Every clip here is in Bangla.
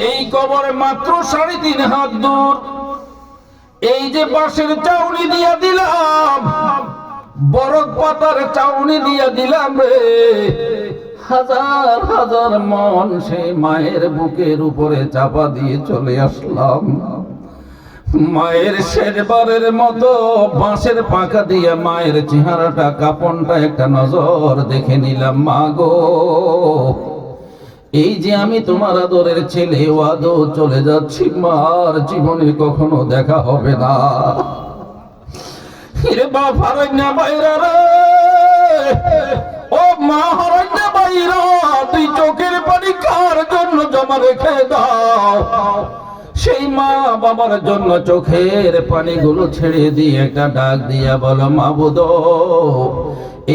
এই কবরে মাত্র 3.5 হাত দূর। এই যে বাঁশের চাউনি দিয়া দিলাম, বরফ পাতার চাউনি দিয়া দিলাম রে, হাজার হাজার মন সেই মায়ের বুকের উপরে চাপা দিয়ে চলে আসলাম। মায়ের শেষবারের মতো বাঁশের পাকা দিয়ে মায়ের চেহারাটা, কাপনটা একটা নজর দেখে নিলাম। মা গো, এই যে আমি তোমার আদরের ছেলে, ও আদর চলে যাচ্ছি, মার জীবনে কখনো দেখা হবে না। হিরে বাপ হারাইনা বাইরা রে, ও মা হারাইনা বাইরা, তুই চোখের পানি কার জন্য জমা রেখে দাও। সেই মা বাবার জন্য চোখের পানিগুলো ছেড়ে দিয়ে একটা ডাক দিয়া বলো, মাবুদ,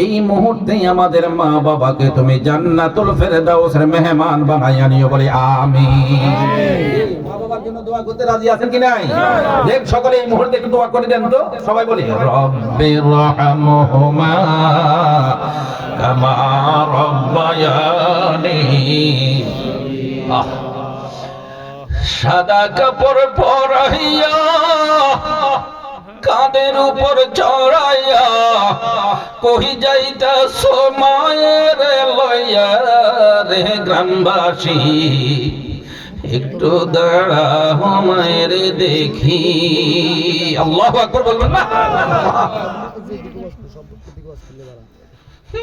এই মুহূর্তে আমাদের মা বাবাকে তুমি জান্নাতুল ফেরদাউসের মেহমান বানাইয়া নিও, বলি আমিন। মা বাবার জন্য দোয়া করতে রাজি আছেন কি নাই? দেখ সকলে এই মুহূর্তে একটু দোয়া করে দেন তো, সবাই বলি রব্বির রহমহুমা কামা রব্বায়ানি। সাদা কাপড় পরাইয়া কাঁধের উপর চড়াইয়া কহি যাইতাছ মায়ের লইয়া রে গ্রামবাসী, একটু দাঁড়াও মায়ের দেখি। আল্লাহু আকবার বলবেন না?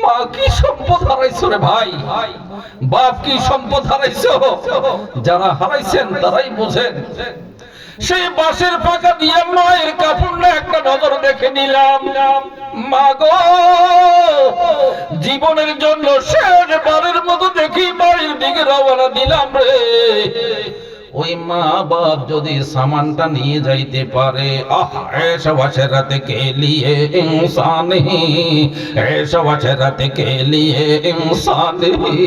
মা কি সম্পদ হারাইছো রে ভাই, বাপ কি সম্পদ হারাইছো, যারা হারাইছেন তারাই বোঝেন। সেই বাঁশের পাকা দিয়ে মায়ের কাপড়টা একটা নজর দেখে নিলাম। মা গো, জীবনের জন্য শেষবারের মতো দেখি বাড়ির দিকে রওনা দিলাম রে। ওই মা বাপ যদি সামানটা নিয়ে যাইতে পারে, ऐशा वशरत के लिए इंसान ही, ऐशा वशरत के लिए इंसान ही,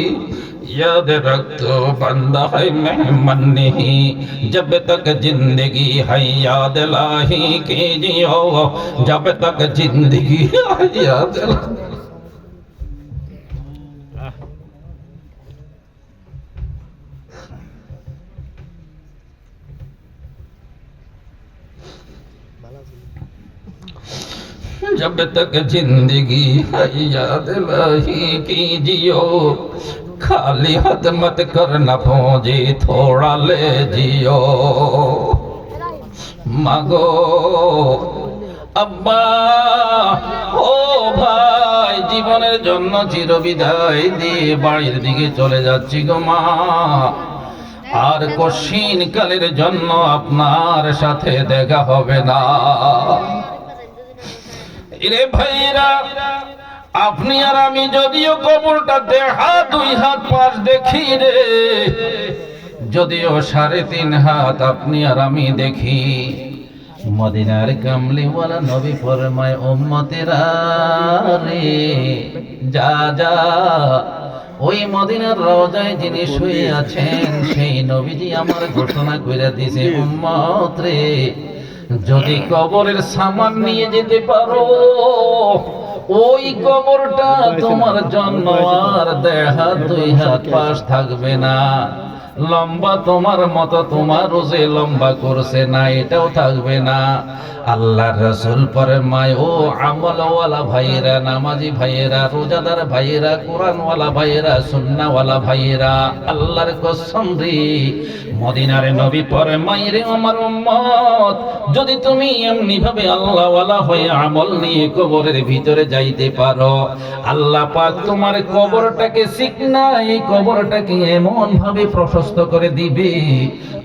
याद रख तो बंदा है मेहमान नहीं, जब तक जिंदगी है याद लाही कीजियो, जब तक जिंदगी है याद लाही। जब तक जिंदगी है याद लाही कीजियो, खाली हाथ मत करना पहुंचे थोड़ा ले जियो। मागो আব্বা, ও ভাই, জীবনের জন্য চিরবিদায় দিয়ে বাড়ির দিকে চলে যাচ্ছি গো মা, আর কশিন কালের জন্য আপনার সাথে দেখা হবে না। এরে ভাইরা, আপনি আর আমি যদিও কবরটা দেখা 2 হাত পাশ দেখি রে, যদিও 3.5 হাত আপনি আর আমি দেখি, মদিনার কামলিওয়ালা নবী ফরমায়, উম্মতেরা রে যা যা, ওই মদিনার রওজায় যিনি শুয়ে আছেন সেই নবীজি আমার ঘোষণা করে দিয়েছে, উম্মত রে, যদি কবরের সামান নিয়ে যেতে পারো, ওই কবরটা তোমার জন্য আর 1.5 হাত 2 হাত পাশ থাকবে না। লম্বা তোমার মতো তোমারও যে লম্বা করছে না, এটাও থাকবে না। আল্লাহর রাসূল ফরমায়, ও আমলওয়ালা ভাইরা, নামাজি ভাইরা, রোজাদার ভাইরা, কোরআনওয়ালা ভাইরা, সুন্নাহওয়ালা ভাইরা, আল্লাহর কসম রে, মদিনার নবী ফরমায়, রে আমার উম্মত, যদি তুমি এমনি ভাবে আল্লাহওয়ালা হয়ে আমল নিয়ে কবরের ভিতরে যাইতে পারো, আল্লাহ পাক তোমার কবরটাকে চিকনা, এই কবরটাকে এমন ভাবে প্রশস্ত করে দিবে,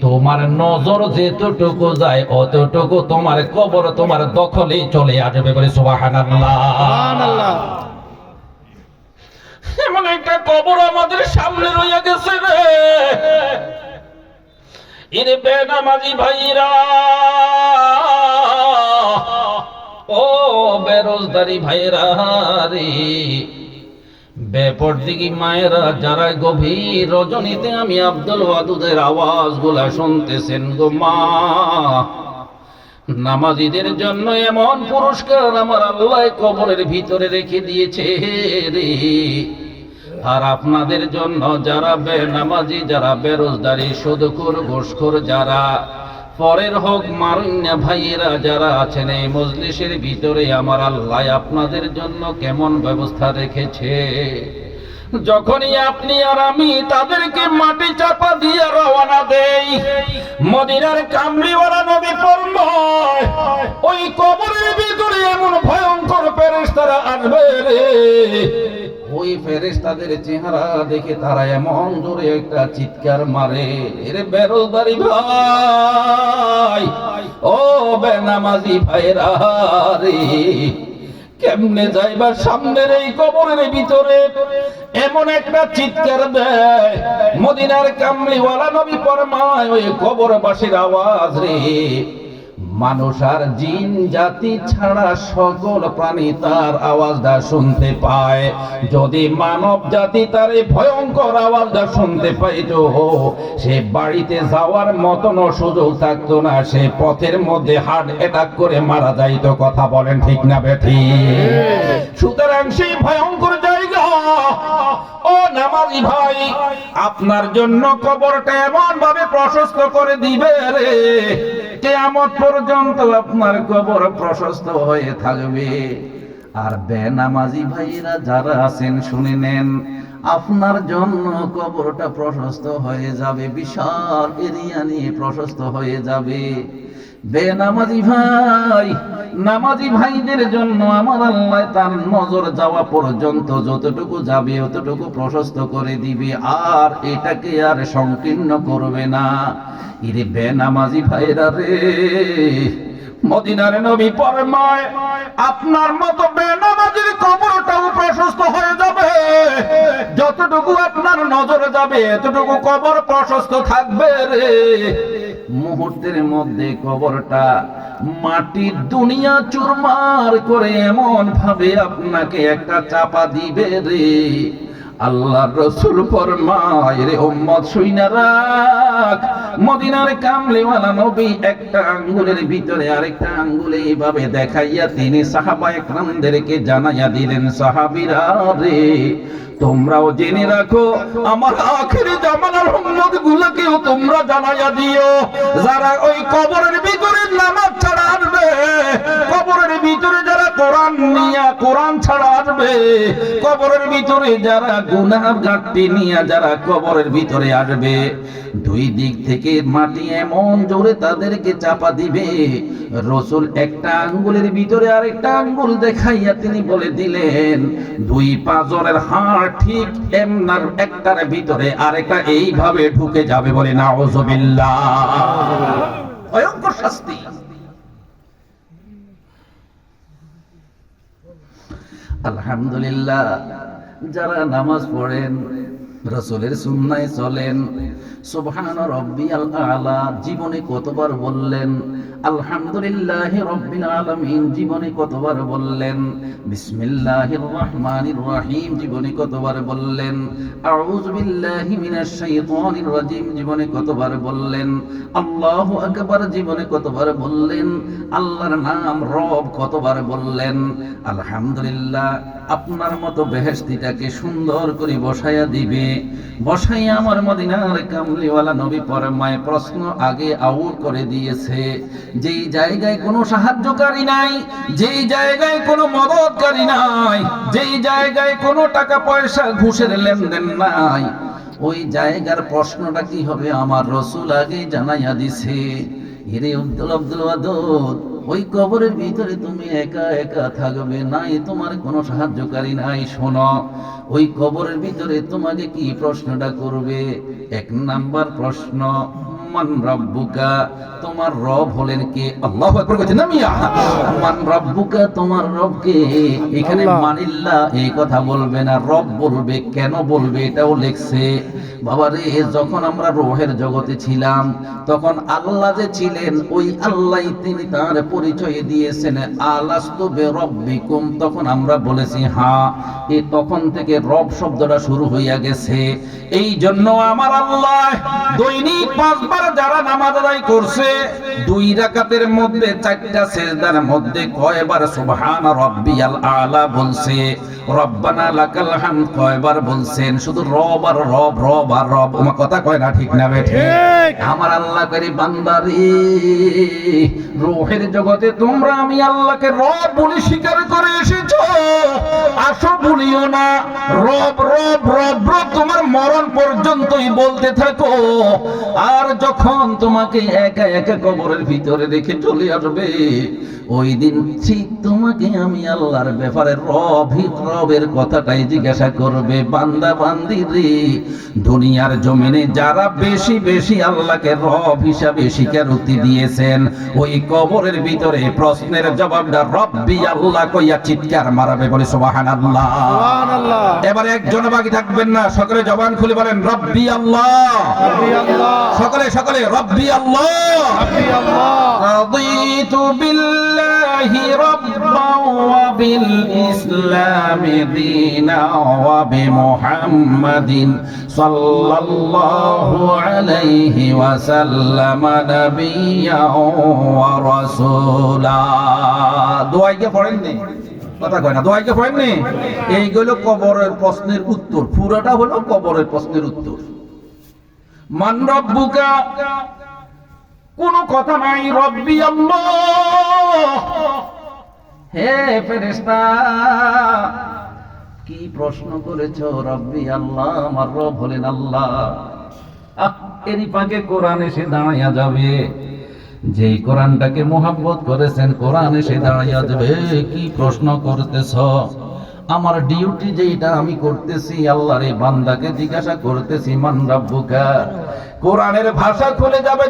তোমার নজর যেতটুকু যায় অতটুকু তোমার কবর তোমার দখলে চলে আসবে, বলে সুবহানাল্লাহ। এমন একটা কবর আমাদের সামনে রয়ে গেছে রে। ইরে বেনামাজি ভাইরা, ও বেরোজগারি ভাইরা রে, বেপরদিগি মায়েরা, যারা গভীর রজনীতে আমি আব্দুল ওয়াদুদের আওয়াজগুলা শুনতেছেন গো মা, নামাজীদের জন্য এমন পুরস্কার আমার আল্লাহ কবরের ভিতরে রেখে দিয়েছে রে। আর আপনাদের জন্য যারা বেনামাজি, যারা বেরোজগারি, সুদখোর, ঘুষখোর, যারা পরের হোক মারুন্যা ভাইয়েরা যারা আছেন এই মজলিসের ভিতরে, আমার আল্লাহ আপনাদের জন্য কেমন ব্যবস্থা রেখেছে। যখনই আপনি আর আমি তাদেরকে মাটি চাপা দিয়ে রওনা দেই, মদিনার কামলিওয়ালা নবী ফরমায় ওই কবরের ভিতরে এমন ভয়ঙ্কর ফেরেশতারা আসবে রে, ওই ফেরেশতাদের চেহারা দেখে তারা এমন জোরে একটা চিৎকার মারে, এরে বেরোজগারি ভাই, ও বেনামাজি ভাইরা রে, কেমনে যাইবার সামনের এই কবরের ভিতরে এমন একটা চিৎকার দেয়। মদিনার কামলিওয়ালা নবী ফরমায় ওই কবরবাসীর আওয়াজ রে, মানুষ আর জিন জাতি ছাড়া সকল প্রাণী তার আওয়াজটা শুনতে পায়। যদি মানব জাতি তার এই ভয়ঙ্কর আওয়াজটা শুনতে পাইত, সে বাড়িতে যাওয়ার মতন সুযোগ থাকতো না, সে পথের মধ্যে হার্ট অ্যাটাক করে মারা যাইত। কথা বলেন ঠিক না বেঠিক? সুতরাং সেই ভয়ঙ্কর জায়গা, ও নামাজি ভাই, আপনার জন্য কবরটা এমন ভাবে প্রশস্ত করে দিবে রে, কিয়ামত পর্যন্ত আপনার কবর প্রশস্ত হয়ে থাকবে। আর বেনামাজি ভাইরা যারা আছেন শুনে নেন, আপনার জন্য কবরটা প্রশস্ত হয়ে যাবে, বিশাল এরিয়া নিয়ে প্রশস্ত হয়ে যাবে। বেনামাজি ভাই, নামাজি ভাইদের জন্য আমার আল্লাহ তার নজর যাওয়া পর্যন্ত যতটুকু যাবে অতটুকু প্রশস্ত করে দিবে, আর এটাকে আর সংকীর্ণ করবে না। ইরে বেনামাজি ভাইরা রে, মদিনার নবী ফরমায় আপনার মতো বেনামাজির কবরটাও প্রশস্ত হয়ে যাবে, যতটুকু আপনার নজরে যাবে এতটুকু কবর প্রশস্ত থাকবে রে। মুহূর্তের মধ্যে কবরটা মাটির দুনিয়া চুরমার করে এমন ভাবে আপনাকে একটা চাপা দিবে রে। আল্লাহর রাসূল ফরমায় রে উম্মত শুইনা রাখ, মদিনার কামলিওয়ালা নবী একটা আঙ্গুলের ভিতরে আরেকটা আঙ্গুলে এইভাবে দেখাইয়া তিনি সাহাবায়ে কেরামদেরকে জানাইয়া দিলেন, সাহাবীরা রে, তোমরাও জেনে রাখো, আমার আখিরি জামানার উম্মত গুলোকেও তোমরা জানাইয়া দিও, যারা ওই কবরের ভিতরে নামাজ ছাড়া আসবে, কবরের ভিতরে যারা কোরআন নিয়া কোরআন ছাড়া আসবে, কবরের ভিতরে যারা গুনাহ ঘাটতি নিয়া যারা কবরের ভিতরে আসবে, দুই দিক থেকে মাটি এমন জোরে তাদেরকে চাপা দিবে। রাসূল একটা আঙ্গুলের ভিতরে আরেকটা আঙ্গুল দেখাইয়া তিনি বলে দিলেন, দুই পাঁজরের হাড় ঠিক এমনার একটার ভিতরে আরেকটা এইভাবে ঢুকে যাবে, বলে নাউযুবিল্লাহ। ভয়ঙ্কর শাস্তি। আলহামদুলিল্লাহ, যারা নামাজ পড়েন, রাসূলের সুন্নায় চলেন, সুবহান রাব্বিয়াল আলা জীবনে কতবার বললেন, আলহামদুলিল্লাহি রাব্বিল আলামিন জীবনে কতবার বললেন, বিসমিল্লাহির রহমানির রহিম জীবনে কতবার বললেন, আউযু বিল্লাহি মিনাশ শাইতানির রাজিম জীবনে কতবার বললেন, আল্লাহু আকবার জীবনে কতবার বললেন, আল্লাহর নাম রব কতবার বললেন। আলহামদুলিল্লাহ, আপনার মতো বেহেশতিটাকে সুন্দর করে বসায়া দিবে, বসাইয়া আমার মদিনার কামলিওয়ালা নবী ফরমায় প্রশ্ন আগে আউট করে দিয়েছে, যেই জায়গায় কোনো সাহায্যকারী নাই, যেই জায়গায় কোনো মদতকারী নাই, যেই জায়গায় কোনো টাকা পয়সা ঘুষের লেনদেন নাই, ওই জায়গার প্রশ্নটা কি হবে আমার রাসূল আগে জানাইয়া দিছে। হিরে আব্দুল ওয়াদুদ, ওই কবরের ভিতরে তুমি একা একা থাকবে, নাই তোমার কোনো সাহায্যকারী নাই। শোনো, ওই কবরের ভিতরে তোমাকে কি প্রশ্নটা করবে? এক নাম্বার প্রশ্ন, মান রাব্বুকা, তোমার রব হলেন কে? আল্লাহু আকবার কইতে না মিয়া, মান রাব্বুকা, তোমার রব কে? এখানে মানিল্লাহ এই কথা বলবে না, রব বলবে। কেন বলবে এটাও লেখছে। বাবারে, যখন আমরা রূহের জগতে ছিলাম তখন আল্লাহ যে ছিলেন ওই আল্লাহ তিনি তার পরিচয় দিয়েছেন, আলাস্তু বিরাব্বিকুম, তখন আমরা বলেছি হ্যাঁ। এই তখন থেকে রব শব্দটা শুরু হইয়া গেছে। এই জন্য আমার আল্লাহ দৈনিক 5 বার বারবার যারা নামাজ আদায় করছে 2 রাকাতের মধ্যে 4টা সিজদার মধ্যে কয়বার সুবহান রাব্বিয়াল আলা বলছে, রব্বানা লাকাল হামদ কয়বার বলছেন? শুধু রব আর রব, রব আর রব। ওমা কথা কয় না, ঠিক না বে ঠিক? আমার আল্লাহ করি বান্দারে, রূহের জগতে তোমরা আমি আল্লাহকে রব বলে স্বীকার করে এসেছো, আসো বলিও না রব রব রব রব, তোমার মরণ পর্যন্তই বলতে থাকো। আর যখন তোমাকে একা একা কবরের ভিতরে রেখে চলে আসবে, ওই দিন ঠিক তোমাকে আমি আল্লাহর ব্যাপারে রবের কথাটাই জিজ্ঞাসা করবে। বান্দা বান্দি রে, দুনিয়ার জমিনে যারা বেশি বেশি আল্লাহকে রব হিসাবে স্বীকারোক্তি দিয়েছেন, ওই কবরের ভিতরে প্রশ্নের জবাবটা রব্বি আল্লাহ কইয়া চিৎকার মারাবে। বলে সুবহানাল্লাহ। সুবহানাল্লাহ। এবারে একজন বাকি থাকবেন না, সকলে জবান খুলে বলেন রব্বি আল্লাহ, রব্বি আল্লাহ। সকলে সকলে রব্বি আল্লাহ, রব্বি আল্লাহ। রাদিতু বিল্লাহি রাব্বান ওয়া বিল ইসলামি দীনা ওয়া বিমুহাম্মাদিন সাল্লাল্লাহু আলাইহি ওয়া সাল্লাম নাবিয়্যান ওয়া রাসূলা। দোয়া কি পড়েননি? কথা কয় না, দোয়া কি পড়েননি? এইগুলো কবরের প্রশ্নের উত্তর, পুরোটা হলো কবরের প্রশ্নের উত্তর। মান রব্বুকা, কোনো কথা নাই, রব্বি আল্লাহ। হে ফেরেশতা, কি প্রশ্ন করেছো? রব্বি আল্লাহ, আমার রব হলেন আল্লাহ। এরই পাকে কোরআন এসে দাঁড়াইয়া যাবে। যেই কোরআনটাকে মোহাব্বত করেছেন, কোরআন এসে দাঁড়াইয়া যাবে। কি প্রশ্ন করতেছ? আমার ডিউটি যেটা আমি করতেছি, আল্লাহর এই বান্দাকে জিজ্ঞাসা করতেছি মান রব্বুকা। কোরআনের ভাষা খুলে যাবে।